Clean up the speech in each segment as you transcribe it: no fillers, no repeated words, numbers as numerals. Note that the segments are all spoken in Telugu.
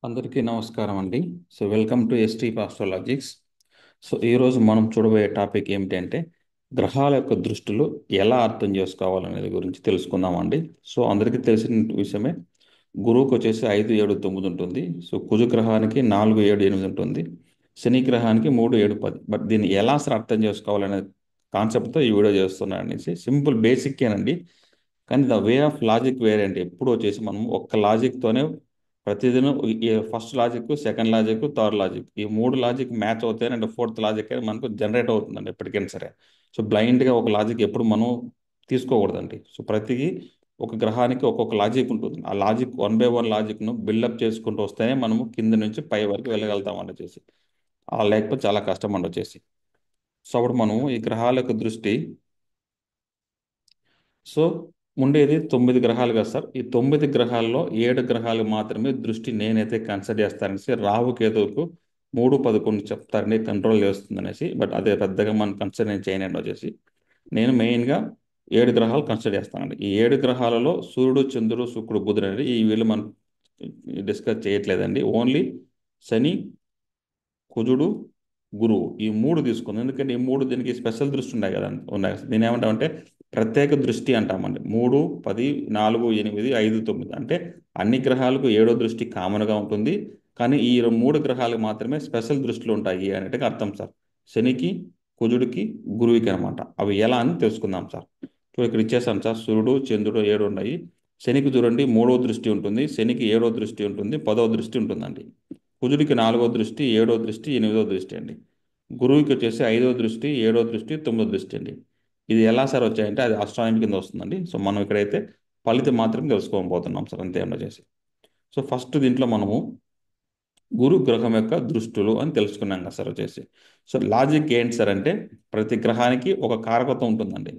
అందరికీ నమస్కారం అండి. Welcome to ST astrologics. ఈరోజు మనం చూడబోయే టాపిక్ ఏమిటంటే గ్రహాల యొక్క దృష్టిలో ఎలా అర్థం చేసుకోవాలనేది గురించి తెలుసుకుందామండి. అందరికీ తెలిసిన విషయమే. గురువుకు వచ్చేసి 5, 7, 9 ఉంటుంది. కుజు గ్రహానికి 4, 7, 8 ఉంటుంది. శని గ్రహానికి 3, 7, 10. బట్ దీన్ని ఎలా అసలు అర్థం చేసుకోవాలనే కాన్సెప్ట్తో ఈ వీడియో చేస్తున్నాను అనేసి సింపుల్ బేసిక్కేనండి. కానీ ద వే ఆఫ్ లాజిక్ వేరే అండి. ఎప్పుడు వచ్చేసి మనం ఒక్క లాజిక్తోనే ప్రతిదినం first logic, second logic, third logic, ఈ మూడు లాజిక్ మ్యాచ్ అవుతాయి అంటే ఫోర్త్ లాజిక్ అనేది మనకు జనరేట్ అవుతుందండి ఎప్పటికైనా సరే. బ్లైండ్గా ఒక లాజిక్ ఎప్పుడు మనం తీసుకోకూడదండి. ప్రతిదీ ఒక గ్రహానికి ఒక్కొక్క లాజిక్ ఉంటుంది. ఆ లాజిక్ 1 బై 1 లాజిక్ను బిల్డప్ చేసుకుంటూ వస్తేనే మనము కింద నుంచి పై వరకు వెళ్ళగలుగుతాం అండి వచ్చేసి. అలా లేకపోతే చాలా కష్టం అండి వచ్చేసి. అప్పుడు మనం ఈ గ్రహాల యొక్క దృష్టి సో ఉండేది 9 గ్రహాలు కదా సార్. ఈ 9 గ్రహాల్లో 7 గ్రహాలు మాత్రమే దృష్టి నేనైతే కన్సిడర్ చేస్తాననేసి రాహుకేతువుకు 3, 11 చెప్తారండి, కంట్రోల్ చేస్తుందనేసి. బట్ అదే పెద్దగా మనం కన్సిడర్ నేను చేయనండి వచ్చేసి. నేను మెయిన్గా 7 గ్రహాలు కన్సిడర్ చేస్తానండి. ఈ 7 గ్రహాలలో సూర్యుడు, చంద్రుడు, శుక్రుడు, బుధుడు అనేది ఈ వీళ్ళు మనం డిస్కస్ చేయట్లేదండి. ఓన్లీ శని, కుజుడు, గురువు ఈ మూడు తీసుకుంది. ఎందుకంటే ఈ మూడు దీనికి స్పెషల్ దృష్టి ఉన్నాయి కదా, ఉన్నాయి. దీని ఏమంటామంటే ప్రత్యేక దృష్టి అంటామండి. 3, 10, 4, 8, 5, 9 అంటే అన్ని గ్రహాలకు ఏడో దృష్టి కామన్గా ఉంటుంది. కానీ ఈ మూడు గ్రహాలకు మాత్రమే స్పెషల్ దృష్టిలు ఉంటాయి అనేట్టుగా అర్థం సార్. శనికి, కుజుడికి, గురువుకి అనమాట. అవి ఎలా అని తెలుసుకుందాం సార్. ఇక్కడ ఇచ్చేసాం సార్. సూర్యుడు, చంద్రుడు 7 ఉన్నాయి. శనికి చూడండి 3వ దృష్టి ఉంటుంది, శనికి 7వ దృష్టి ఉంటుంది, 10వ దృష్టి ఉంటుందండి. కుజుడికి 4వ దృష్టి, 7వ దృష్టి, 8వ దృష్టి అండి. గురువుకి వచ్చేసి 5వ దృష్టి, 7వ దృష్టి, 9వ దృష్టి అండి. ఇది ఎలా సార్ వచ్చాయంటే అది అస్ట్రానమీ కింద వస్తుందండి. మనం ఇక్కడైతే ఫలితం మాత్రం తెలుసుకోబోతున్నాం సార్, అంతే ఏమన్నా చేసి. ఫస్ట్ దీంట్లో మనము గురు గ్రహం యొక్క దృష్టులు అని తెలుసుకున్నాం కదా సార్ వచ్చేసి. లాజిక్ ఏంటి సార్ అంటే ప్రతి గ్రహానికి ఒక కారకత్వం ఉంటుందండి.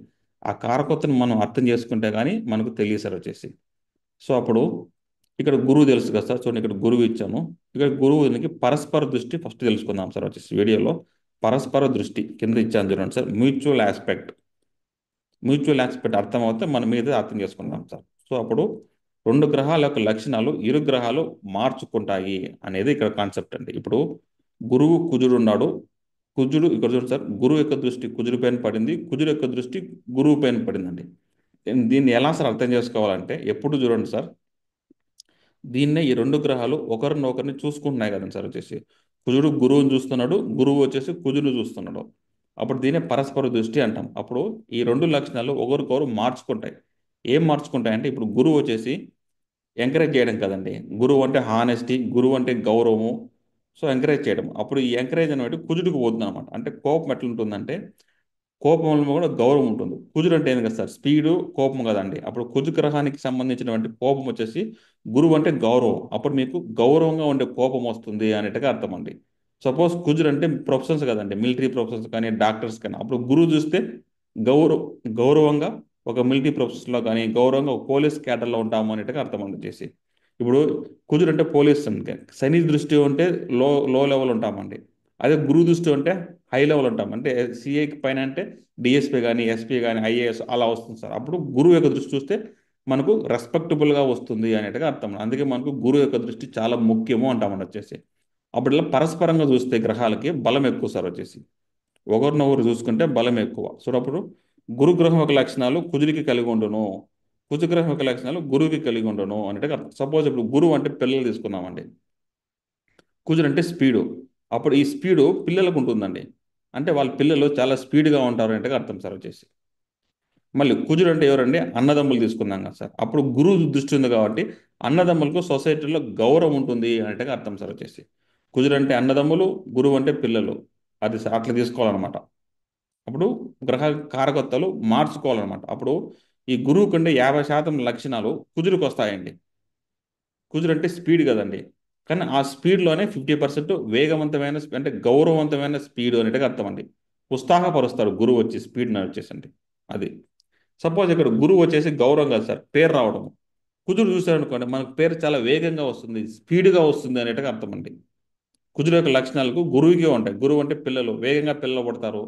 ఆ కారకత్వం మనం అర్థం చేసుకుంటే కానీ మనకు తెలియదు సార్ వచ్చేసి. అప్పుడు ఇక్కడ గురువు తెలుసు కదా సార్. చూడండి ఇక్కడ గురువు ఇచ్చాను. ఇక్కడ గురువునికి పరస్పర దృష్టి ఫస్ట్ తెలుసుకుందాం సార్ వచ్చేసి వీడియోలో. పరస్పర దృష్టి కింద ఇచ్చాను చూడండి సార్. మ్యూచువల్ ఆస్పెక్ట్ అర్థమవుతే మనం మీద అర్థం చేసుకుందాం సార్. అప్పుడు రెండు గ్రహాల యొక్క లక్షణాలు ఇరు గ్రహాలు మార్చుకుంటాయి అనేది ఇక్కడ కాన్సెప్ట్ అండి. ఇప్పుడు గురువు, కుజుడు ఉన్నాడు. కుజుడు ఇక్కడ చూడండి సార్. గురువు యొక్క దృష్టి కుజుడి పైన పడింది, కుజుడు యొక్క దృష్టి గురువు పైన పడిందండి. దీన్ని ఎలా సార్ అర్థం చేసుకోవాలంటే ఎప్పుడు చూడండి సార్, దీన్నే ఈ రెండు గ్రహాలు ఒకరినొకరిని చూసుకుంటున్నాయి కదండి సార్ వచ్చేసి. కుజుడు గురువుని చూస్తున్నాడు, గురువు వచ్చేసి కుజుని చూస్తున్నాడు. అప్పుడు దీన్నే పరస్పర దృష్టి అంటాం. అప్పుడు ఈ రెండు లక్షణాలు ఒకరికొకరు మార్చుకుంటాయి. ఏం మార్చుకుంటాయి అంటే ఇప్పుడు గురువు వచ్చేసి ఎంకరేజ్ చేయడం కదండి. గురువు అంటే హానెస్టీ, గురువు అంటే గౌరవము. ఎంకరేజ్ చేయడం. అప్పుడు ఈ ఎంకరేజ్ అనేది కుజుడికి పోతుంది అనమాట. అంటే కోపం ఎట్లుంటుందంటే కోపంలో కూడా గౌరవం ఉంటుంది. కుజుడు అంటే ఏంది కదా సార్, స్పీడు, కోపం కదండి. అప్పుడు కుజు గ్రహానికి సంబంధించినటువంటి కోపం వచ్చేసి గురువు అంటే గౌరవం. అప్పుడు మీకు గౌరవంగా ఉండే కోపం వస్తుంది అనేట్టుగా అర్థం అండి. సపోజ్ కుజుడు అంటే ప్రొఫెషన్స్ కదండి, మిలిటరీ ప్రొఫెషన్స్ కానీ డాక్టర్స్ కానీ. అప్పుడు గురువు చూస్తే గౌరవ గౌరవంగా ఒక మిలిటరీ ప్రొఫెషన్లో కానీ గౌరవంగా ఒక పోలీస్ క్యాడర్లో ఉంటాము అనేట్టుగా అర్థం అండి వచ్చేసి. ఇప్పుడు కుజుడు అంటే పోలీస్ అంటే, శని దృష్టి ఉంటే లో లో లెవెల్ ఉంటామండి. అదే గురువు దృష్టి ఉంటే హై లెవెల్ ఉంటాం. అంటే సిఏ పైన అంటే డిఎస్పీ కానీ, ఎస్పీ కానీ, ఐఏఎస్ అలా వస్తుంది సార్. అప్పుడు గురువు యొక్క దృష్టి చూస్తే మనకు రెస్పెక్టబుల్గా వస్తుంది అనేట్టుగా అర్థం. అందుకే మనకు గురువు యొక్క దృష్టి చాలా ముఖ్యము అంటామండి వచ్చేసి. అప్పుడు ఇలా పరస్పరంగా చూస్తే గ్రహాలకి బలం ఎక్కువ సార్ వచ్చేసి. ఒకరినొకరు చూసుకుంటే బలం ఎక్కువ. అప్పుడు గురుగ్రహం యొక్క లక్షణాలు కుజుడికి కలిగి ఉండును, కుజగ్రహం యొక్క లక్షణాలు గురువుకి కలిగి ఉండును అన్నట్టుగా. సపోజ్ ఇప్పుడు గురువు అంటే పిల్లలు తీసుకున్నామండి, కుజుడు అంటే స్పీడు. అప్పుడు ఈ స్పీడు పిల్లలకు ఉంటుందండి. అంటే వాళ్ళ పిల్లలు చాలా స్పీడ్గా ఉంటారు అంటే అర్థం సార్ వచ్చేసి. మళ్ళీ కుజుడు అంటే ఎవరండి, అన్నదమ్ములు తీసుకుందాం కదా సార్. అప్పుడు గురువు దృష్టి ఉంది కాబట్టి అన్నదమ్ములకు సొసైటీలో గౌరవం ఉంటుంది అనేట్టుగా అర్థం సార్ వచ్చేసి. కుజుడు అంటే అన్నదమ్ములు, గురువు అంటే పిల్లలు. అది అట్లా తీసుకోవాలన్నమాట. అప్పుడు గ్రహ కారకత్వాలు మార్చుకోవాలన్నమాట. అప్పుడు ఈ గురువు కంటే 50% లక్షణాలు కుజుడికి వస్తాయండి. కుజుడు అంటే స్పీడ్ కదండి. కానీ ఆ స్పీడ్లోనే 50% వేగవంతమైన అంటే గౌరవవంతమైన స్పీడ్ అనేట్టుగా అర్థం అండి. ఉత్సాహపరుస్తాడు గురువు వచ్చి స్పీడ్ని వచ్చేసండి. అది సపోజ్ ఇక్కడ గురువు వచ్చేసి గౌరవం కాదు సార్, పేరు రావడం. కుజుడు చూసారనుకోండి మనకు పేరు చాలా వేగంగా వస్తుంది, స్పీడ్గా వస్తుంది అనేట్టుగా అర్థం అండి. కుజుడు యొక్క లక్షణాలకు గురువుకే ఉంటాయి. గురువు అంటే పిల్లలు వేగంగా పిల్లలు పడతారు.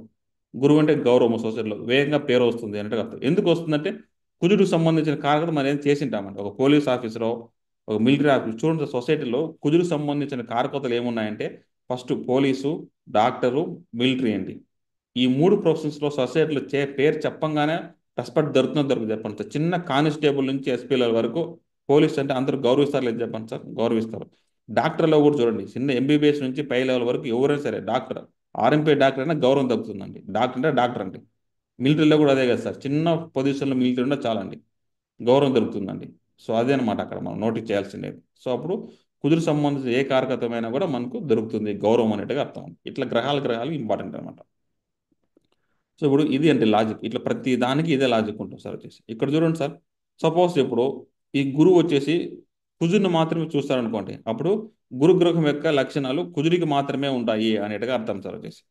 గురువు అంటే గౌరవం, సొసైటీలో వేగంగా పేరు వస్తుంది అంటే అర్థం. ఎందుకు వస్తుందంటే కుజుడికి సంబంధించిన కారకం మనం ఏం చేసింటామండి. ఒక పోలీస్ ఆఫీసరో ఒక మిలిటరీ ఆఫీస్ చూడండి, సొసైటీలో కుజులకు సంబంధించిన కారకతలు ఏమున్నాయంటే ఫస్ట్ పోలీసు, డాక్టరు, మిలిటరీ అండి. ఈ మూడు ప్రొఫెషన్స్లో సొసైటీలో పేరు చెప్పంగానే రెస్పెక్ట్ దొరుకుతుందో దొరుకుతుంది చెప్పండి సార్. చిన్న కానిస్టేబుల్ నుంచి ఎస్పీల వరకు పోలీస్ అంటే అందరూ గౌరవిస్తారు లేదు చెప్పండి సార్, గౌరవిస్తారు. డాక్టర్లో కూడా చూడండి, చిన్న ఎంబీబీఎస్ నుంచి పై లెవెల్ వరకు ఎవరైనా సరే డాక్టర్, ఆర్ఎంపీ డాక్టర్ అయినా గౌరవం దక్కుతుందండి. డాక్టర్ అంటే డాక్టర్ అండి. మిలిటరీలో కూడా అదే కదా సార్, చిన్న పొజిషన్లో మిలిటరీ ఉంటే చాలండి, గౌరవం దొరుకుతుందండి. సో అదే అనమాట అక్కడ మనం నోటీస్ చేయాల్సిందేది. సో అప్పుడు కుదురు సంబంధించిన ఏ కారకతమైనా కూడా మనకు దొరుకుతుంది గౌరవం అనేట్టుగా అర్థం. ఇట్లా గ్రహాలు ఇంపార్టెంట్ అనమాట. సో ఇప్పుడు ఇది అంటే లాజిక్, ఇట్లా ప్రతి దానికి ఇదే లాజిక్ ఉంటుంది సార్. వచ్చేసి ఇక్కడ చూడండి సార్, సపోజ్ ఇప్పుడు ఈ గురువు వచ్చేసి కుజుని మాత్రమే చూస్తారనుకోండి, అప్పుడు గురుగ్రహం యొక్క లక్షణాలు కుజుడికి మాత్రమే ఉంటాయి అనేట్టుగా అర్థం సార్. వచ్చేసి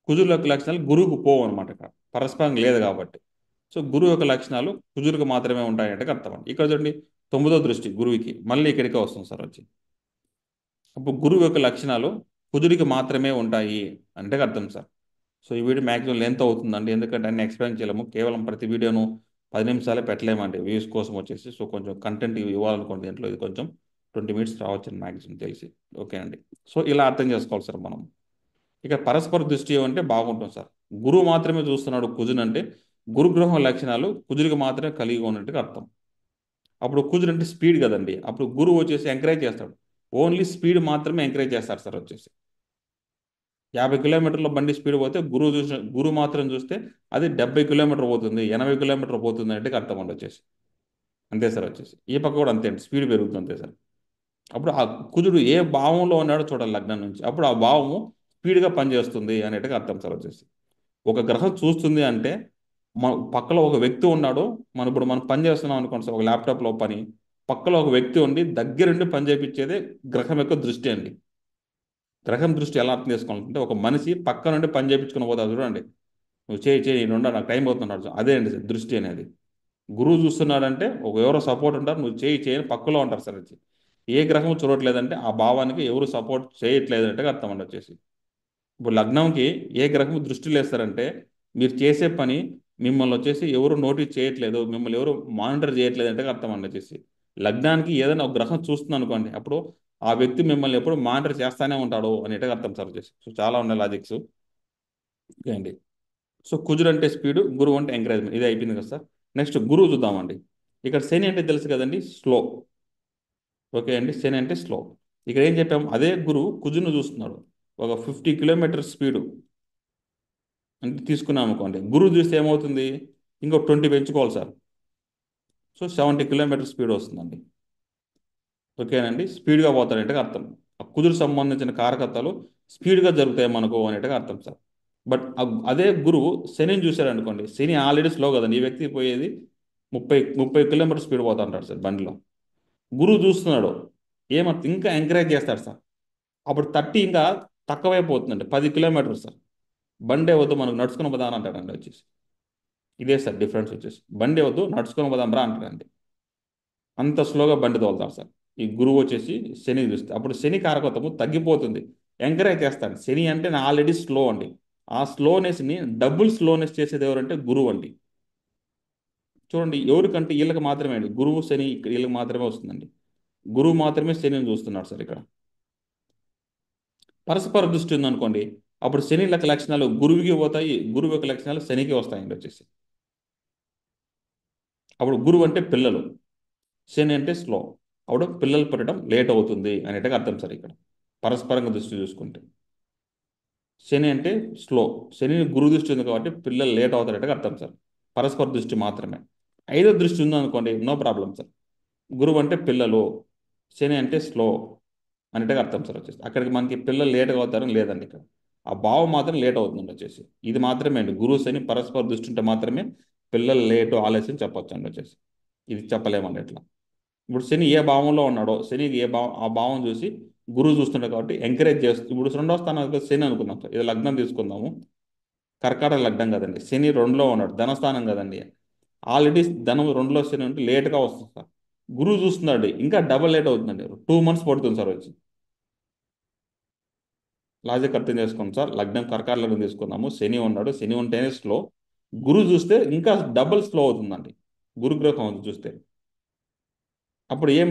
కుజుడు యొక్క లక్షణాలు గురువుకు పోవు అనమాట, ఇక్కడ పరస్పరం లేదు కాబట్టి. సో గురువు యొక్క లక్షణాలు కుజుడికి మాత్రమే ఉంటాయి అనేట్టుగా అర్థం అండి. ఇక్కడ చూడండి, తొమ్మిదో దృష్టి గురువుకి మళ్ళీ ఇక్కడికే వస్తుంది సార్. వచ్చి అప్పుడు గురువు యొక్క లక్షణాలు కుజుడికి మాత్రమే ఉంటాయి అంటే అర్థం సార్. సో ఈ వీడియో మ్యాక్సిమం లెంత్ అవుతుందండి, ఎందుకంటే అన్ని ఎక్స్ప్లెయిన్ చేయలేము, కేవలం ప్రతి వీడియోను 10 నిమిషాలే పెట్టలేమండి వ్యూస్ కోసం వచ్చేసి. సో కొంచెం కంటెంట్ ఇవ్వాలనుకోండి దీంట్లో, ఇది కొంచెం 20 మినిట్స్ రావచ్చు మ్యాక్సిమం తెలిసి. ఓకే అండి. సో ఇలా అర్థం చేసుకోవాలి సార్ మనం. ఇక పరస్పర దృష్టి అంటే బాగుంటుంది సార్. గురువు మాత్రమే చూస్తున్నాడు కుజుని అంటే గురుగ్రహం లక్షణాలు కుజుడికి మాత్రమే కలిగి ఉన్నట్టుగా అర్థం. అప్పుడు కుజుడు అంటే స్పీడ్ కదండి, అప్పుడు గురువు వచ్చేసి ఎంకరేజ్ చేస్తాడు. ఓన్లీ స్పీడ్ మాత్రమే ఎంకరేజ్ చేస్తారు సార్. వచ్చేసి 50 కిలోమీటర్ల బండి స్పీడ్ పోతే గురువు మాత్రం చూస్తే అది 70 కిలోమీటర్ పోతుంది, 80 కిలోమీటర్ పోతుంది అంటే అర్థం అండి. వచ్చేసి అంతే సార్. వచ్చేసి ఈ పక్క కూడా అంతే అండి, స్పీడ్ పెరుగుతుంది అంతే సార్. అప్పుడు ఆ కుజుడు ఏ భావంలో ఉన్నాడో చూడాలి లగ్నం నుంచి, అప్పుడు ఆ భావము స్పీడ్గా పనిచేస్తుంది అనేట్టుగా అర్థం సార్. వచ్చేసి ఒక గ్రహం చూస్తుంది అంటే మన పక్కలో ఒక వ్యక్తి ఉన్నాడు. మనం పని చేస్తున్నాం అనుకోండి సార్, ఒక ల్యాప్టాప్లో పని, పక్కలో ఒక వ్యక్తి ఉండి దగ్గరుండి పని చేయించేదే గ్రహం యొక్క దృష్టి అండి. గ్రహం దృష్టి ఎలా అర్థం చేసుకోవాలంటే ఒక మనిషి పక్క నుండి పని చేయించుకుని పోతాడు చూడండి, నువ్వు చేయి నేను ఉండా, నాకు టైం అవుతున్నాడు, అదే అండి దృష్టి అనేది. గురువు చూస్తున్నాడంటే ఒక ఎవరో సపోర్ట్ ఉంటారు, నువ్వు చేయని పక్కలో ఉంటారు సార్. వచ్చి ఏ గ్రహం చూడట్లేదంటే ఆ భావానికి ఎవరు సపోర్ట్ చేయట్లేదు అంటే అర్థం అండి. వచ్చేసి ఇప్పుడు లగ్నంకి ఏ గ్రహం దృష్టి లేస్తారంటే మీరు చేసే పని మిమ్మల్ని వచ్చేసి ఎవరు నోటీస్ చేయట్లేదు, మిమ్మల్ని ఎవరు మానిటర్ చేయట్లేదు అంటే అర్థం అండి. వచ్చేసి లగ్నానికి ఏదైనా ఒక గ్రహం చూస్తుంది అనుకోండి, అప్పుడు ఆ వ్యక్తి మిమ్మల్ని ఎప్పుడు మానిటర్ చేస్తానే ఉంటాడు అనేట్టుగా అర్థం సార్. వచ్చేసి సో చాలా ఉన్నాయి లాజిక్స్. ఓకే అండి. సో కుజుడు అంటే స్పీడ్, గురువు అంటే ఎంకరేజ్మెంట్, ఇది అయిపోయింది కదా సార్. నెక్స్ట్ గురువు చూద్దామండి. ఇక్కడ శని అంటే తెలుసు కదండి, స్లో. ఓకే అండి, శని అంటే స్లో. ఇక్కడ ఏం చెప్పాము, అదే గురువు కుజును చూస్తున్నాడు, ఒక 50 కిలోమీటర్ స్పీడు అంటే తీసుకున్నాం అనుకోండి, గురువు చూస్తే ఏమవుతుంది, ఇంకో 20 పెంచుకోవాలి సార్. సో 70 కిలోమీటర్ స్పీడ్ వస్తుందండి. ఓకేనండి, స్పీడ్గా పోతాడంటే అర్థం. ఆ కుదురు సంబంధించిన కారకత్వాలు స్పీడ్గా జరుగుతాయి మనకు అనేట్టుగా అర్థం సార్. బట్ అదే గురువు శనిని చూశాడు అనుకోండి, శని ఆల్రెడీ స్లో కదండి, ఈ వ్యక్తి పోయేది 30 30 కిలోమీటర్ స్పీడ్ పోతా ఉంటాడు సార్ బండిలో. గురువు చూస్తున్నాడు, ఇంకా ఎంకరేజ్ చేస్తాడు సార్. అప్పుడు 30 ఇంకా తక్కువైపోతుందండి, 10 కిలోమీటర్లు సార్. బండే వద్దు మనకు నడుచుకుని పోదాం అని అంటాడండి. వచ్చేసి ఇదే సార్ డిఫరెన్స్. వచ్చేసి బండి వద్దు నడుచుకొని పోదాం రా అంటాడండి, అంత స్లోగా బండి తోలుతాడు సార్. ఈ గురువు వచ్చేసి శని చూస్తే అప్పుడు శని కారకత్వము తగ్గిపోతుంది, ఎంకరేజ్ చేస్తాడు. శని అంటే నా ఆల్రెడీ స్లో అండి, ఆ స్లోనెస్ని డబుల్ స్లోనెస్ చేసేది ఎవరంటే గురువు అండి. చూడండి ఎవరికంటే వీళ్ళకి మాత్రమే అండి, గురువు శని వీళ్ళకి మాత్రమే వస్తుందండి. గురువు మాత్రమే శనిని చూస్తున్నాడు సార్. ఇక్కడ పరస్పర దృష్టి ఉందనుకోండి, అప్పుడు శని యొక్క లక్షణాలు గురువుకి పోతాయి, గురువు యొక్క లక్షణాలు శనికి వస్తాయండి. వచ్చేసి అప్పుడు గురువు అంటే పిల్లలు, శని అంటే స్లో, అప్పుడు పిల్లలు పుట్టడం లేట్ అవుతుంది అనేట్టుగా అర్థం సార్. ఇక్కడ పరస్పరంగా దృష్టి చూసుకుంటే శని అంటే స్లో, శని గురు దృష్టి ఉంది కాబట్టి పిల్లలు లేట్ అవుతారంటే అర్థం సార్. పరస్పర దృష్టి మాత్రమే. ఐదో దృష్టి ఉందనుకోండి, నో ప్రాబ్లం సార్. గురువు అంటే పిల్లలు, శని అంటే స్లో అనేట్టుగా అర్థం సార్. వచ్చేసి అక్కడికి మనకి పిల్లలు లేట్గా అవుతారని లేదండి ఇక్కడ, ఆ భావం మాత్రం లేట్ అవుతుందండి. వచ్చేసి ఇది మాత్రమే అండి, గురువు శని పరస్పర దృష్టి ఉంటే మాత్రమే పిల్లలు లేటు ఆలస్యం చెప్పొచ్చు అండి. వచ్చేసి ఇది చెప్పలేమండి ఎట్లా. ఇప్పుడు శని ఏ భావంలో ఉన్నాడో శనికి ఏ భావం ఆ భావం చూసి గురువు చూస్తుంటాడు కాబట్టి ఎంకరేజ్ చేస్తూ, ఇప్పుడు రెండో స్థానం శని అనుకుందాం సార్, ఇది లగ్నం తీసుకుందాము. కర్కాటక లగ్నం కదండి, శని రెండులో ఉన్నాడు, ధనస్థానం కదండి. ఆల్రెడీ ధనం రెండులో శని ఉంటే లేట్గా వస్తుంది సార్. గురువు చూస్తున్నాడు, ఇంకా డబల్ లేట్ అవుతుందండి, 2 మంత్స్ పడుతుంది సార్. వచ్చి లాజిక్ అర్థం చేసుకోండి సార్. లగ్నం కర్కాటక లగ్నం తీసుకుందాము, శని ఉన్నాడు, శని ఉంటేనే స్లో, గురువు చూస్తే ఇంకా డబల్ స్లో అవుతుందండి, గురుగ్రహం చూస్తే. అప్పుడు ఏం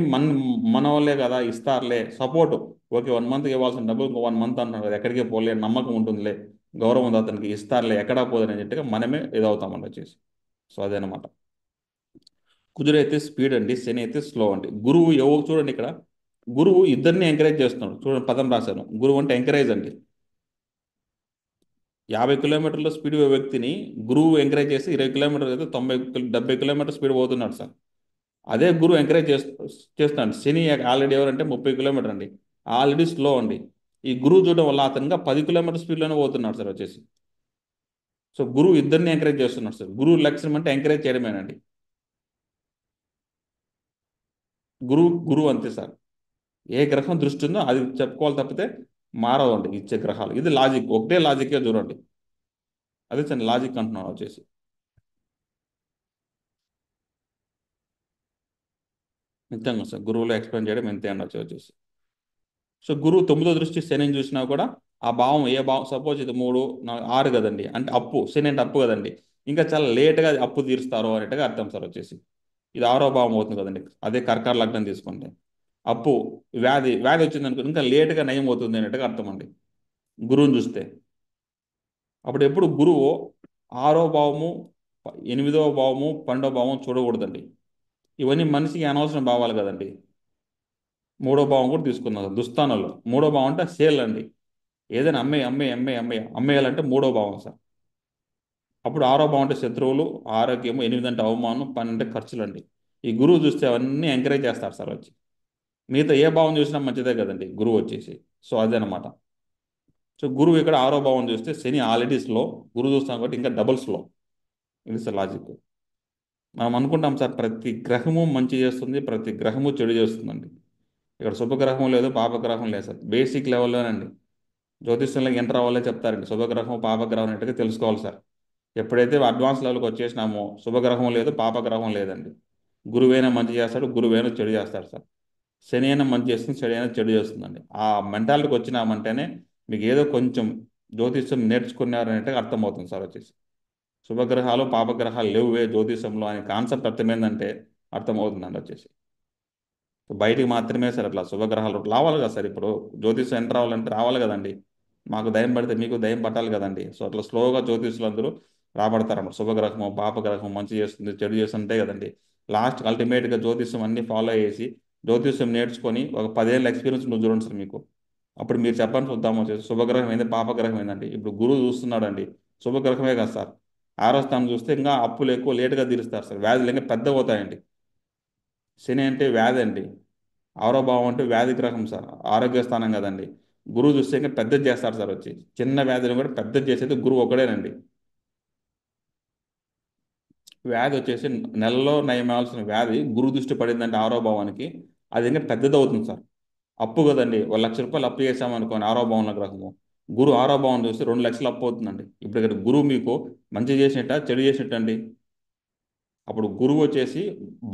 మన వాళ్ళే కదా ఇస్తారులే సపోర్ట్. ఓకే, 1 మంత్ ఇవ్వాల్సిన డబ్బులు ఇంకో 1 మంత్ అంటున్నారు కదా, ఎక్కడికే పోలే, నమ్మకం ఉంటుందిలే, గౌరవం ఉంది అతనికి, ఇస్తారులే, ఎక్కడా పోదని చెప్పి మనమే ఇదవుతామండి వచ్చేసి. సో అదేనమాట. కుజుడు అయితే స్పీడ్ అండి, శని అయితే స్లో అండి. గురువు ఎవరు చూడండి ఇక్కడ, గురువు ఇద్దరిని ఎంకరేజ్ చేస్తున్నాడు. చూడండి పదం రాశాను, గురువు అంటే ఎంకరేజ్ అండి. 50 కిలోమీటర్ల స్పీడ్ వ్యక్తిని గురువు ఎంకరేజ్ చేసి 20 కిలోమీటర్లు అయితే 70 kilometers స్పీడ్ పోతున్నాడు సార్. అదే గురువు ఎంకరేజ్ చేస్తున్నాడు. శని ఆల్రెడీ ఎవరంటే 30 కిలోమీటర్ అండి, ఆల్రెడీ స్లో అండి. ఈ గురువు చూడడం వల్ల అతనిగా 10 కిలోమీటర్ స్పీడ్లోనే పోతున్నాడు సార్ వచ్చేసి. సో గురువు ఇద్దరిని ఎంకరేజ్ చేస్తున్నాడు సార్. గురువు లక్ష్యం అంటే ఎంకరేజ్ చేయడమేనండి. గురువు అంతే సార్. ఏ గ్రహం దృష్టి ఉందో అది చెప్పుకోవాలి తప్పితే మారవండి ఇచ్చే గ్రహాలు. ఇది లాజిక్, ఒకటే లాజిక్గా చూడండి. అదే సార్ లాజిక్ అంటున్నాను వచ్చేసి. నిజంగా సార్, గురువులో ఎక్స్ప్లెయిన్ చేయడం ఇంతే అండి వచ్చేసి. సో గురువు 9వ దృష్టి శనిని చూసినా కూడా ఆ భావం ఏ భావం, సపోజ్ ఇది 3 4 6 కదండి, అంటే అప్పు, శని అంటే అప్పు కదండి. ఇంకా చాలా లేట్గా అప్పు తీరుస్తారు అనేట్టుగా అర్థం సార్ వచ్చేసి. ఇది 6వ భావం అవుతుంది కదండి. అదే కర్కాట లగ్నం తీసుకుంటే అప్పు, వ్యాధి వచ్చింది అనుకో ఇంకా లేట్గా నయం అవుతుంది అనేట్టుగా అర్థం అండి గురువుని చూస్తే. అప్పుడు ఎప్పుడు గురువు 6వ భావము, 8వ భావము, 12వ భావం చూడకూడదండి. ఇవన్నీ మనిషికి అనవసరం భావాలు కదండి. 3వ భావం కూడా తీసుకున్నారు దుస్థానాలు. 3వ భావం అంటే సేల్ అండి. ఏదైనా అమ్మేయాలంటే 3వ భావం సార్. అప్పుడు 6వ భావం అంటే శత్రువులు, ఆరోగ్యము, 8 అంటే అవమానం, 12 అంటే ఖర్చులు అండి. ఈ గురువు చూస్తే అవన్నీ ఎంకరేజ్ చేస్తారు సార్ వచ్చి. మిగతా ఏ భావం చూసినా మంచిదే కదండి గురువు వచ్చేసి. సో అదనమాట. సో గురువు ఇక్కడ 6వ భావం చూస్తే శని ఆల్రెడీ స్లో, గురువు చూస్తాం కాబట్టి ఇంకా డబుల్ స్లో. ఇది సార్ లాజిక్. మనం అనుకుంటాం సార్ ప్రతి గ్రహము మంచి చేస్తుంది, ప్రతి గ్రహము చెడు చేస్తుందండి. ఇక్కడ శుభగ్రహం లేదు, పాపగ్రహం లేదు సార్. బేసిక్ లెవెల్లోనండి. జ్యోతిష్యంలో ఎంటర్ అవ్వాలే చెప్తారండి, శుభగ్రహం పాపగ్రహం అనేట్టుగా తెలుసుకోవాలి సార్. ఎప్పుడైతే అడ్వాన్స్ లెవెల్కి వచ్చేసినామో శుభగ్రహం లేదు, పాపగ్రహం లేదండి. గురువైనా మంచి చేస్తాడు, గురువైనా చెడు చేస్తాడు సార్. శని అయినా మంచి చేస్తుంది, శని అయినా చెడు చేస్తుందండి. ఆ మెంటాలిటీకి వచ్చినామంటేనే మీకు ఏదో కొంచెం జ్యోతిష్యం నేర్చుకున్నారనేట్టుగా అర్థమవుతుంది సార్ వచ్చేసి. శుభగ్రహాలు పాపగ్రహాలు లేవువే జ్యోతిషంలో అనే కాన్సెప్ట్ అర్థమైందంటే అర్థమవుతుందండి వచ్చేసి. బయటికి మాత్రమే సార్ అట్లా శుభగ్రహాలు రావాలి కదా సార్. ఇప్పుడు జ్యోతిషం ఎంటర్ అవ్వాలంటే రావాలి కదండి. మాకు దయం పడితే మీకు దయం పట్టాలి కదండి. సో అట్లా స్లోగా జ్యోతిషులు అందరూ రాబడతారన్నమాట. శుభగ్రహము పాపగ్రహం మంచి చేస్తుంది చెడు చేస్తుంటే కదండి. లాస్ట్ అల్టిమేట్గా జ్యోతిషం అన్ని ఫాలో చేసి జ్యోతిషం నేర్చుకొని ఒక 10 ఏళ్ళ ఎక్స్పీరియన్స్ నువ్వు చూడండి సార్ మీకు. అప్పుడు మీరు చెప్పండి చూద్దాం వచ్చేసి శుభగ్రహం ఏంది పాపగ్రహం ఏందండి. ఇప్పుడు గురువు చూస్తున్నాడండి, శుభగ్రహమే కదా సార్. 6వ స్థానం చూస్తే ఇంకా అప్పులు ఎక్కువ లేటుగా తీరుస్తారు సార్, వ్యాధులు ఇంకా పెద్ద అవుతాయండి. శని అంటే వ్యాధి అండి, 6వ భావం అంటే వ్యాధి గ్రహం సార్, ఆరోగ్య స్థానం కదండి. గురువు చూస్తే ఇంకా పెద్దది చేస్తారు సార్ వచ్చి. చిన్న వ్యాధిని కూడా పెద్దది చేసేది గురువు ఒకడేనండి. వ్యాధి వచ్చేసి నెలలో నయమాల్సిన వ్యాధి గురువు దృష్టి పడిందంటే 6వ భావానికి, అది ఇంకా పెద్దది అవుతుంది సార్. అప్పు కదండి, 1 లక్ష రూపాయలు అప్పు చేసామనుకోని 6వ భావంలో గ్రహము, గురువు 6వ భావం చూస్తే 2 లక్షలు అప్పు అవుతుందండి. ఇప్పుడు ఇక్కడ గురువు మీకు మంచి చేసినట్ట చెడు చేసినట్టు అండి. అప్పుడు గురువు వచ్చేసి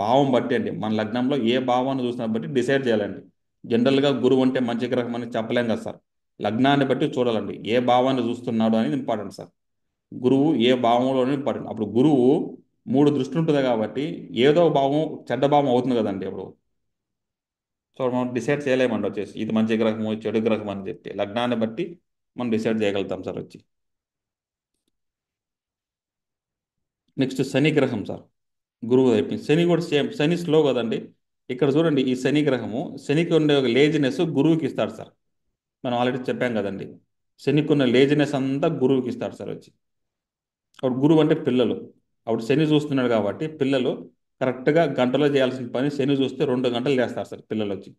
భావం బట్టి అండి, మన లగ్నంలో ఏ భావాన్ని చూసినా బట్టి డిసైడ్ చేయాలండి. జనరల్గా గురువు అంటే మంచి గ్రహం అని చెప్పలేం కదా సార్. లగ్నాన్ని బట్టి చూడాలండి, ఏ భావాన్ని చూస్తున్నాడు అనేది ఇంపార్టెంట్ సార్. గురువు ఏ భావంలోనే ఇంపార్టెంట్. అప్పుడు గురువు 3 దృష్టి ఉంటుంది కాబట్టి ఏదో భావం చెడ్డ భావం అవుతుంది కదండి అప్పుడు. సో మనం డిసైడ్ చేయలేమండి వచ్చేసి ఇది మంచి గ్రహము ఇది చెడు గ్రహం అని చెప్పి. లగ్నాన్ని బట్టి మనం డిసైడ్ చేయగలుగుతాం సార్ వచ్చి. నెక్స్ట్ శని గ్రహం సార్. గురువు అయిపోయింది, శని కూడా సేమ్. శని స్లో కదండి. ఇక్కడ చూడండి ఈ శని గ్రహము, శనికి ఉండే ఒక లేజినెస్ గురువుకి ఇస్తాడు సార్. మనం ఆల్రెడీ చెప్పాం కదండి, శనికి ఉన్న లేజినెస్ అంతా గురువుకి ఇస్తాడు సార్ వచ్చి. అప్పుడు గురువు అంటే పిల్లలు. అప్పుడు శని చూస్తున్నాడు కాబట్టి పిల్లలు కరెక్ట్గా గంటలో చేయాల్సిన పని శని చూస్తే 2 గంటలు చేస్తారు సార్ పిల్లలు వచ్చి.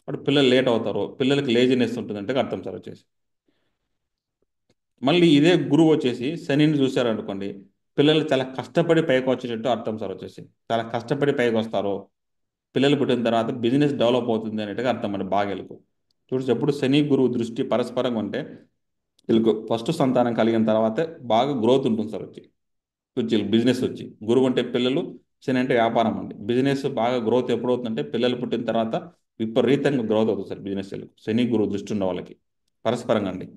అప్పుడు పిల్లలు లేట్ అవుతారు, పిల్లలకి లేజినెస్ ఉంటుందంటే అర్థం సార్ వచ్చేసి. మళ్ళీ ఇదే గురువు వచ్చేసి శనిని చూశారనుకోండి, పిల్లలు చాలా కష్టపడి పైకి వచ్చేటట్టు అర్థం సార్ వచ్చేసి. చాలా కష్టపడి పైకి వస్తారు, పిల్లలు పుట్టిన తర్వాత బిజినెస్ డెవలప్ అవుతుంది అనేట్టుగా అర్థం అండి బాగా. చూసి ఎప్పుడు శని గురువు దృష్టి పరస్పరంగా ఉంటే వీళ్ళకు ఫస్ట్ సంతానం కలిగిన తర్వాతే బాగా గ్రోత్ ఉంటుంది సార్ వచ్చి. వచ్చి బిజినెస్ వచ్చి, గురువు అంటే పిల్లలు, శని అంటే వ్యాపారం అండి. బిజినెస్ బాగా గ్రోత్ ఎప్పుడు అవుతుందంటే పిల్లలు పుట్టిన తర్వాత విపరీతంగా గ్రోత్ అవుతుంది సార్ బిజినెస్. శని గురువు దృష్టి ఉన్న వాళ్ళకి పరస్పరంగా అండి.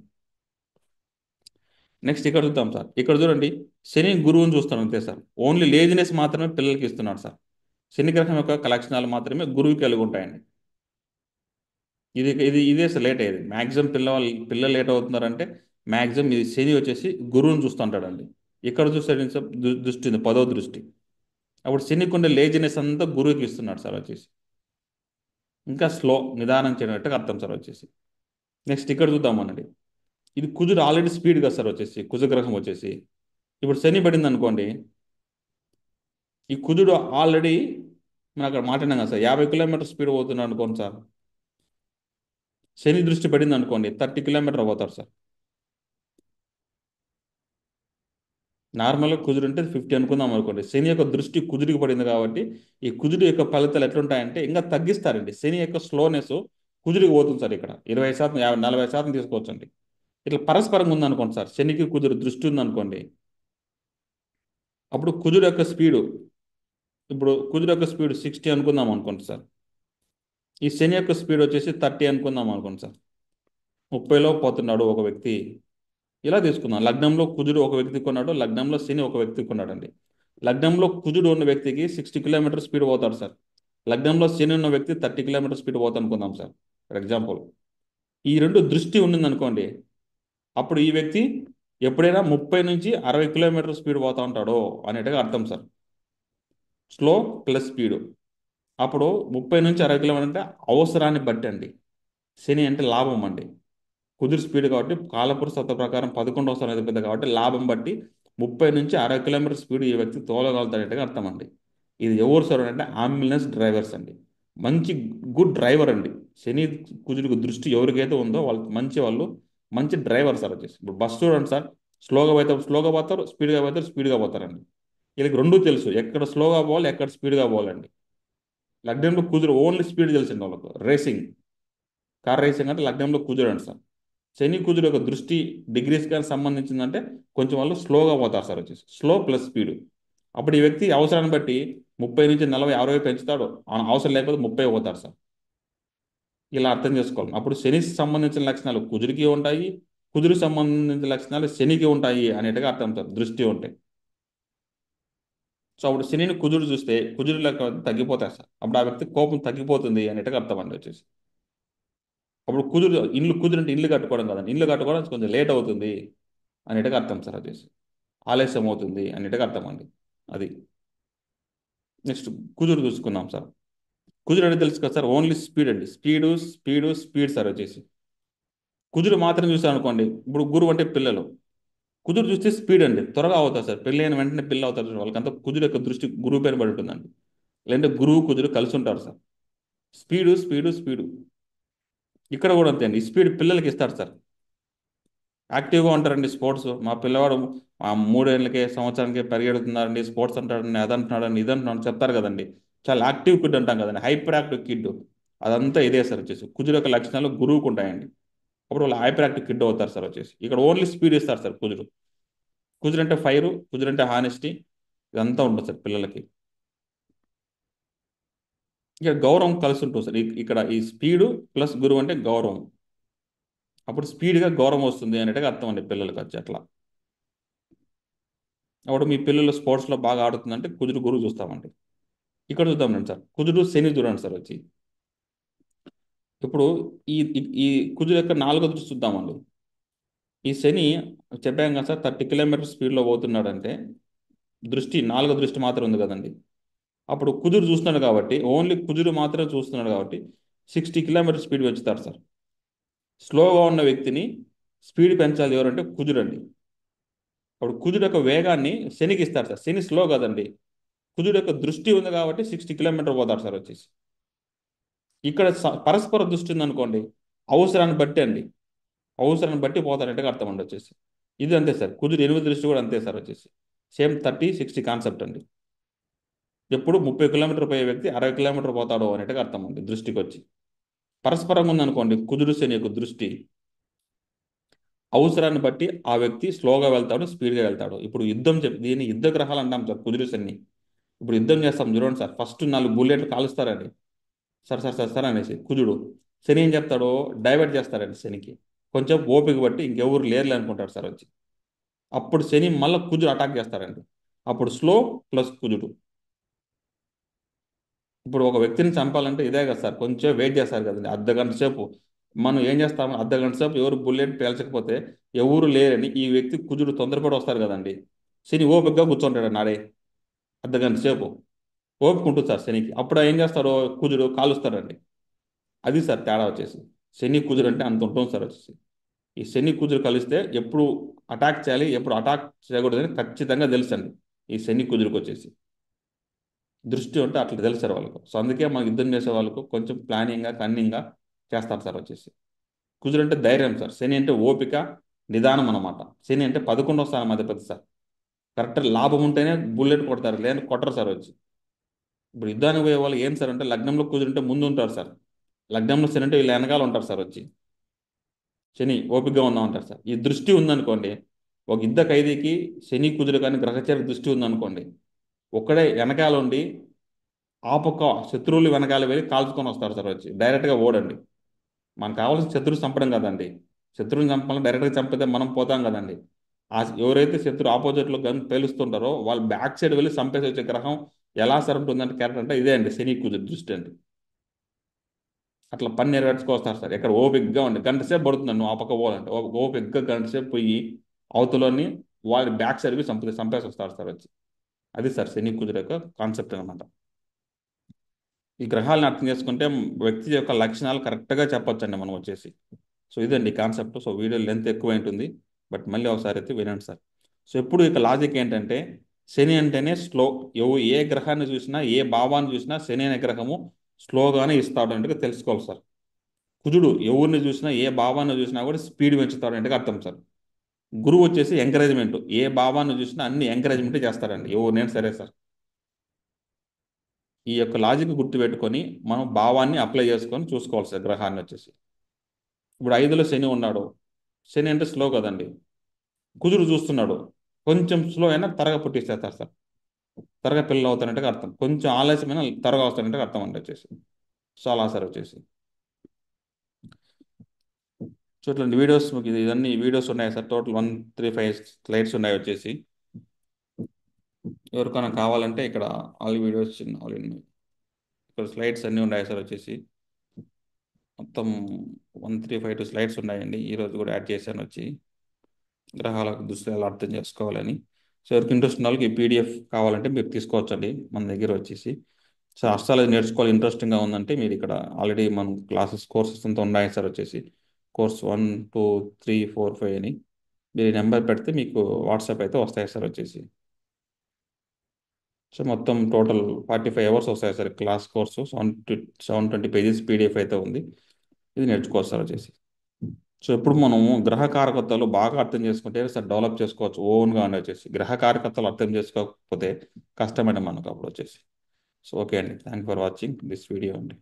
నెక్స్ట్ ఇక్కడ చూద్దాం సార్. ఇక్కడ చూడండి, శని గురువుని చూస్తాను అంతే సార్. ఓన్లీ లేజినెస్ మాత్రమే పిల్లలకి ఇస్తున్నాడు సార్. శని గ్రహం యొక్క లక్షణాలు మాత్రమే గురువుకి కలిగి ఉంటాయండి. ఇదే అసలు లేట్ అయ్యేది మ్యాక్సిమం పిల్లలు లేట్ అవుతున్నారంటే మ్యాక్సిమం ఇది శని వచ్చేసి గురువుని చూస్తుంటాడండి. ఇక్కడ చూస్తే దృష్టి ఉంది, 10వ దృష్టి. అప్పుడు శనికి ఉండే లేజినెస్ అంతా గురువుకి ఇస్తున్నాడు సార్ వచ్చేసి. ఇంకా స్లో నిదానం చేయనట్టుగా అర్థం సార్ వచ్చేసి. నెక్స్ట్ ఇక్కడ చూద్దామనండి. ఇది కుజుడు ఆల్రెడీ స్పీడ్ కదా సార్ వచ్చేసి, కుజగ్రహం వచ్చేసి. ఇప్పుడు శని పడింది అనుకోండి, ఈ కుజుడు ఆల్రెడీ మనం అక్కడ మాట్లాడినాం కదా సార్, 50 కిలోమీటర్ స్పీడ్ పోతున్నాడు అనుకోండి సార్. శని దృష్టి పడింది అనుకోండి, 30 కిలోమీటర్ పోతారు సార్. నార్మల్గా కుజుడు అంటే 50 అనుకుందాం అనుకోండి. శని యొక్క దృష్టి కుజుడికి పడింది కాబట్టి ఈ కుజుడు యొక్క ఫలితాలు ఎట్లుంటాయంటే ఇంకా తగ్గిస్తారండి. శని యొక్క స్లోనెస్ కుజుడికి పోతుంది సార్. ఇక్కడ 20%, 50, 40% తీసుకోవచ్చండి. ఇట్లా పరస్పరంగా ఉందనుకోండి సార్, శనికి కుజుడు దృష్టి ఉందనుకోండి, అప్పుడు కుజుడు యొక్క స్పీడు, ఇప్పుడు కుజుడు యొక్క స్పీడ్ 60 అనుకుందాం అనుకోండి సార్. ఈ శని యొక్క స్పీడ్ వచ్చేసి 30 అనుకుందాం అనుకోండి సార్. 30లో పోతున్నాడు ఒక వ్యక్తి. ఇలా తీసుకుందాం. లగ్నంలో కుజుడు ఒక వ్యక్తి కొన్నాడు, లగ్నంలో శని ఒక వ్యక్తి కొన్నాడండి. లగ్నంలో కుజుడు ఉన్న వ్యక్తికి 60 కిలోమీటర్ స్పీడ్ పోతాడు సార్. లగ్నంలో శని ఉన్న వ్యక్తి 30 కిలోమీటర్ స్పీడ్ పోతా అనుకుందాం సార్, ఫర్ ఎగ్జాంపుల్. ఈ రెండు దృష్టి ఉండింది అనుకోండి, అప్పుడు ఈ వ్యక్తి ఎప్పుడైనా 30 నుంచి 60 కిలోమీటర్ స్పీడ్ పోతా ఉంటాడో అనేట్టుగా అర్థం సార్. Slow plus speed. అప్పుడు 30 నుంచి 60 కిలోమీటర్ అంటే అవసరాన్ని బట్టి అండి. శని అంటే లాభం అండి. కుదిరి స్పీడ్ కాబట్టి కాలపురుష తత్వ ప్రకారం 11వ స్థానం అధిపతి కాబట్టి లాభం బట్టి 30 నుంచి 60 కిలోమీటర్ స్పీడ్ ఈ వ్యక్తి తోలగలుగుతాడేట్టుగా అర్థం అండి. ఇది ఎవరు సార్ అంటే అంబులెన్స్ డ్రైవర్స్ అండి. మంచి గుడ్ డ్రైవర్ అండి. శని కుజుడికి దృష్టి ఎవరికైతే ఉందో వాళ్ళు మంచి డ్రైవర్ సార్ వచ్చేసి. ఇప్పుడు బస్ చూడండి సార్, స్లోగా పోతారు, స్పీడ్గా పోతారండి. వీళ్ళకి రెండూ తెలుసు, ఎక్కడ స్లోగా పోవాలి, ఎక్కడ స్పీడ్గా పోవాలండి. లగ్నంలో కుదురు ఓన్లీ స్పీడ్ తెలిసింది వాళ్ళకు. కార్ రేసింగ్ అంటే లగ్నంలో కుజుడు సార్. శని కుజుడు యొక్క దృష్టి డిగ్రీస్ కానీ సంబంధించిందంటే కొంచెం వాళ్ళు స్లోగా పోతారు సార్ వచ్చేసి, స్లో ప్లస్ స్పీడ్. అప్పుడు ఈ వ్యక్తి అవసరాన్ని బట్టి 30 నుంచి 40, 60 పెంచుతాడు, అవసరం లేకపోతే 30 పోతారు సార్. ఇలా అర్థం చేసుకోవాలి. అప్పుడు శనికి సంబంధించిన లక్షణాలు కుజుడికి ఉంటాయి, కుజుడికి సంబంధించిన లక్షణాలు శనికి ఉంటాయి అనేట్టుగా అర్థం సార్, దృష్టి ఉంటాయి. సో అప్పుడు శనిని కుజుడు చూస్తే కుజుడు లెక్క తగ్గిపోతాయి సార్. అప్పుడు ఆ వ్యక్తి కోపం తగ్గిపోతుంది అనేట్టుగా అర్థం అండి వచ్చేసి. అప్పుడు కుజుడు అంటే ఇల్లు కట్టుకోవడం కదండి, ఇల్లు కట్టుకోవడం కొంచెం లేట్ అవుతుంది అనేట్టుగా అర్థం సార్ వచ్చేసి. ఆలస్యం అవుతుంది అనేట్టుగా అర్థం అండి. అది. నెక్స్ట్ కుజుడు చూసుకుందాం సార్. కుజుడు అంటే తెలుసు కదా సార్, ఓన్లీ స్పీడ్ అండి. స్పీడ్ సార్ వచ్చేసి. కుజుడు మాత్రం చూసాను అనుకోండి, ఇప్పుడు గురువు అంటే పిల్లలు. కుజుడు చూస్తే స్పీడ్ అండి, త్వరగా అవుతారు సార్. పెళ్ళి అయిన వెంటనే పిల్లలు అవుతారు చూడండి, వాళ్ళకంతా కుజుడు యొక్క దృష్టి గురువు పైన పడి ఉంటుందండి. లేదంటే గురువు కుజుడు కలిసి ఉంటారు సార్. స్పీడు. ఇక్కడ కూడా అంతే అండి, ఈ స్పీడ్ పిల్లలకి ఇస్తారు సార్. యాక్టివ్గా ఉంటారండి స్పోర్ట్స్. మా పిల్లవాడు 3 ఏళ్ళకే సంవత్సరానికి పరిగెడుతున్నారండి, స్పోర్ట్స్ అంటాడండి, అదంటున్నాడండి, ఇదంటున్నాడు చెప్తారు కదండి. చాలా యాక్టివ్ కిడ్ అంటాం కదండి, హైపర్ యాక్టివ్ కిడ్. అదంతా ఇదే సార్ వచ్చేసి. కుజుడు యొక్క లక్షణాలు గురువుకు ఉంటాయండి. అప్పుడు వాళ్ళు హైపర్ యాక్టివ్ కిడ్ అవుతారు సార్ వచ్చేసి. ఇక్కడ ఓన్లీ స్పీడ్ ఇస్తారు సార్ కుజుడు. కుజుడు అంటే ఫైర్, కుజుడు అంటే హానెస్టీ, ఇదంతా ఉంటుంది సార్ పిల్లలకి. ఇక్కడ గౌరవం కలిసి ఉంటుంది సార్. ఇక్కడ ఈ స్పీడు ప్లస్ గురువు అంటే గౌరవం. అప్పుడు స్పీడ్గా గౌరవం వస్తుంది అనేట్టుగా అర్థం అండి పిల్లలకి వచ్చి అట్లా. అప్పుడు మీ పిల్లలు స్పోర్ట్స్లో బాగా ఆడుతుందంటే కుజుడు గురువు చూస్తామండి. ఇక్కడ చూద్దామండి సార్, కుజుడు శని చూడండి సార్ వచ్చి. ఇప్పుడు ఈ ఈ ఈ కుజుడు యొక్క 4వ దృష్టి చూద్దామండి. ఈ శని చెప్పాం కదా సార్, 30 కిలోమీటర్ స్పీడ్లో పోతున్నాడంటే దృష్టి 4వ దృష్టి మాత్రం ఉంది కదండి. అప్పుడు కుజుడు చూస్తున్నాడు కాబట్టి, ఓన్లీ కుజుడు మాత్రమే చూస్తున్నాడు కాబట్టి 60 కిలోమీటర్ స్పీడ్ పెంచుతారు సార్. స్లోగా ఉన్న వ్యక్తిని స్పీడ్ పెంచాలి ఎవరంటే కుజుడు అండి. అప్పుడు కుజుడు యొక్క వేగాన్ని శనికి ఇస్తారు సార్. శని స్లో కదండి, కుజుడు యొక్క దృష్టి ఉంది కాబట్టి 60 కిలోమీటర్ పోతారు సార్ వచ్చేసి. ఇక్కడ పరస్పర దృష్టి ఉందనుకోండి, అవసరాన్ని బట్టి అండి, అవసరాన్ని బట్టి పోతారంటే అర్థం అండి వచ్చేసి. ఇది అంతే సార్. కుజుడు 8వ దృష్టి కూడా అంతే సార్ వచ్చేసి. సేమ్ 30, 60 కాన్సెప్ట్ అండి. ఎప్పుడు 30 కిలోమీటర్ పోయే వ్యక్తి 60 కిలోమీటర్ పోతాడు అనేట్టుగా అర్థం అండి దృష్టికి వచ్చి. పరస్పరంగా ఉందనుకోండి, కుజుడు శని యొక్క దృష్టి, అవసరాన్ని బట్టి ఆ వ్యక్తి స్లోగా వెళ్తాడు, స్పీడ్గా వెళ్తాడు. ఇప్పుడు దీన్ని యుద్ధ గ్రహాలు అంటాం సార్, కుజుడు శని. ఇప్పుడు యుద్ధం చేస్తాం చూడండి సార్, ఫస్ట్ 4 బుల్లెట్లు కాలుస్తారండి, సార్ అనేసి కుజుడు. శని ఏం చెప్తాడో డైవర్ట్ చేస్తారండి శనికి. కొంచెం ఓపిక బట్టి ఇంకెవరు లేరులే అనుకుంటాడు సార్ వచ్చి. అప్పుడు శని మళ్ళీ కుజుడు అటాక్ చేస్తారండి. అప్పుడు స్లో ప్లస్ కుజుడు. ఇప్పుడు ఒక వ్యక్తిని చంపాలంటే ఇదే కదా సార్, కొంచెం వెయిట్ చేస్తారు కదండి అర్ధ గంట సేపు. మనం ఏం చేస్తాము, అర్ధ గంట సేపు ఎవరు బుల్లెట్ పేల్చకపోతే ఎవరు లేరని ఈ వ్యక్తి కుజుడు తొందరపడి వస్తారు కదండి. శని ఓపికగా కూర్చుంటాడు నాడే అర్ధ గంట సేపు. ఓపిక ఉంటుంది సార్ శనికి. అప్పుడు ఏం చేస్తారు, కుజుడు కాలుస్తారండి. అది సార్ తేడా వచ్చేసి. శని కుజుడు అంటే అంత ఉంటుంది సార్ వచ్చేసి. ఈ శని కుజుడు కలిస్తే ఎప్పుడు అటాక్ చేయాలి, ఎప్పుడు అటాక్ చేయకూడదని ఖచ్చితంగా తెలుసండి ఈ శని కుజుడికి వచ్చేసి. దృష్టి ఉంటే అట్లా తెలుసు సార్ వాళ్ళకు. సో అందుకే మనకి యుద్ధం చేసే వాళ్ళకు కొంచెం ప్లానింగ్గా కన్నింగ్గా చేస్తారు సార్ వచ్చేసి. కుజుడు అంటే ధైర్యం సార్, శని అంటే ఓపిక, నిదానం అన్నమాట. శని అంటే 11వ స్థానం అధిపతి సార్. కరెక్ట్ లాభం ఉంటేనే బుల్లెట్ కొడతారు, లేదంటే కొట్టరు సార్ వచ్చి. ఇప్పుడు యుద్ధానికి పోయే వాళ్ళు ఏం సార్ అంటే లగ్నంలో కుజుడు ఉంటే ముందు ఉంటారు సార్. లగ్నంలో శని అంటే వీళ్ళు వెనకాల ఉంటారు సార్ వచ్చి. శని ఓపికగా ఉందాం అంటారు సార్. ఈ దృష్టి ఉందనుకోండి, ఒక యుద్ధ ఖైదీకి శని కుజుడు కానీ గ్రహచార దృష్టి ఉందనుకోండి, ఒక్కడే వెనకాల ఉండి ఆ పక్క శత్రువులు వెనకాల వెళ్ళి కాల్చుకొని వస్తారు సార్ వచ్చి. డైరెక్ట్గా ఓడండి. మనకు కావాల్సిన శత్రువు చంపడం కదండి. శత్రువుని చంపాలని డైరెక్ట్గా చంపితే మనం పోతాం కదండి. ఎవరైతే శత్రు ఆపోజిట్లో గన్ పేలుస్తుంటారో వాళ్ళు బ్యాక్ సైడ్ వెళ్ళి చంపేసి వచ్చే గ్రహం ఎలా సార్ ఉంటుందంటే క్యారెక్టర్ అంటే ఇదే అండి శని కుజుడు దృష్టి అండి. అట్లా పని నెరవేర్చుకొస్తారు సార్. ఎక్కడ ఓపికగా ఉండి గంట సేపు పడుతుంది నువ్వు ఆ పక్క పోవాలంటే ఓపికగా గంట సేపు పోయి అవతలని వాళ్ళ బ్యాక్ సైడ్ పోయి చంపేసి వస్తారు సార్ వచ్చి. అది సార్ శని కుజుడు యొక్క కాన్సెప్ట్ అనమాట. ఈ గ్రహాలను అర్థం చేసుకుంటే వ్యక్తి యొక్క లక్షణాలు కరెక్ట్గా చెప్పొచ్చండి మనం వచ్చేసి. సో ఇదండి కాన్సెప్ట్. సో వీడియో లెంత్ ఎక్కువ ఉంటుంది, బట్ మళ్ళీ ఒకసారి అయితే వినండి సార్. సో ఎప్పుడు ఇక లాజిక్ ఏంటంటే శని అంటేనే స్లో. ఏ గ్రహాన్ని చూసినా ఏ భావాన్ని చూసినా శని అనే గ్రహము స్లోగానే ఇస్తాడు అంటే తెలుసుకోవాలి సార్. కుజుడు ఎవరిని చూసినా ఏ భావాన్ని చూసినా కూడా స్పీడ్ పెంచుతాడు అంటే అర్థం సార్. గురువు వచ్చేసి ఎంకరేజ్మెంట్, ఏ భావాన్ని చూసినా అన్ని ఎంకరేజ్మెంట్ చేస్తాడండి ఎవరినైనా సరే సార్. ఈ యొక్క లాజిక్ గుర్తుపెట్టుకొని మనం భావాన్ని అప్లై చేసుకొని చూసుకోవాలి సార్ గ్రహాన్ని వచ్చేసి. ఇప్పుడు 5లో శని ఉన్నాడు. శని అంటే స్లో కదండి. కుజుడు చూస్తున్నాడు, కొంచెం స్లో అయినా త్వరగా పుట్టిస్తారు సార్. త్వరగా పిల్లలు అవుతారంటే అర్థం, కొంచెం ఆలస్యమైన త్వరగా వస్తారంటే అర్థం అంటే వచ్చేసి. సో అలా సార్ వచ్చేసి. చూడండి వీడియోస్ మీకు ఇవన్నీ వీడియోస్ ఉన్నాయి సార్. టోటల్ 135 స్లైడ్స్ ఉన్నాయి వచ్చేసి. ఎవరికైనా కావాలంటే ఇక్కడ ఆల్ వీడియోస్ ఆల్ ఇక్కడ స్లైడ్స్ అన్నీ ఉన్నాయి సార్ వచ్చేసి. మొత్తం 135 స్లైడ్స్ ఉన్నాయండి. ఈరోజు కూడా యాడ్ చేశాను వచ్చి గ్రహాలకు దృష్టిలో ఎలా అర్థం చేసుకోవాలని. సో ఎవరికి ఇంట్రెస్ట్ ఉన్న వాళ్ళకి ఈ పీడిఎఫ్ కావాలంటే మీరు తీసుకోవచ్చండి మన దగ్గర వచ్చేసి. సో అస్సలు నేర్చుకోవాలి ఇంట్రెస్టింగ్గా ఉందంటే మీరు ఇక్కడ ఆల్రెడీ మనం కోర్సెస్ అంతా ఉన్నాయి సార్ వచ్చేసి. కోర్స్ 1, 2, 3, 4, 5 అని మీరు ఈ నెంబర్ పెడితే మీకు వాట్సాప్ అయితే వస్తాయి సార్ వచ్చేసి. సో మొత్తం టోటల్ 45 అవర్స్ వస్తాయి sir class course. 720 pages PDF అయితే ఉంది. ఇది నేర్చుకోవచ్చు సార్ వచ్చేసి. సో ఇప్పుడు మనము గ్రహ కారకత్వాలు బాగా అర్థం చేసుకుంటే సార్ డెవలప్ చేసుకోవచ్చు ఓన్గా అని వచ్చేసి. గ్రహ కారకత్వాలు అర్థం చేసుకోకపోతే కష్టమైన మనకు అప్పుడు వచ్చేసి. సో ఓకే అండి, thank for watching this video అండి.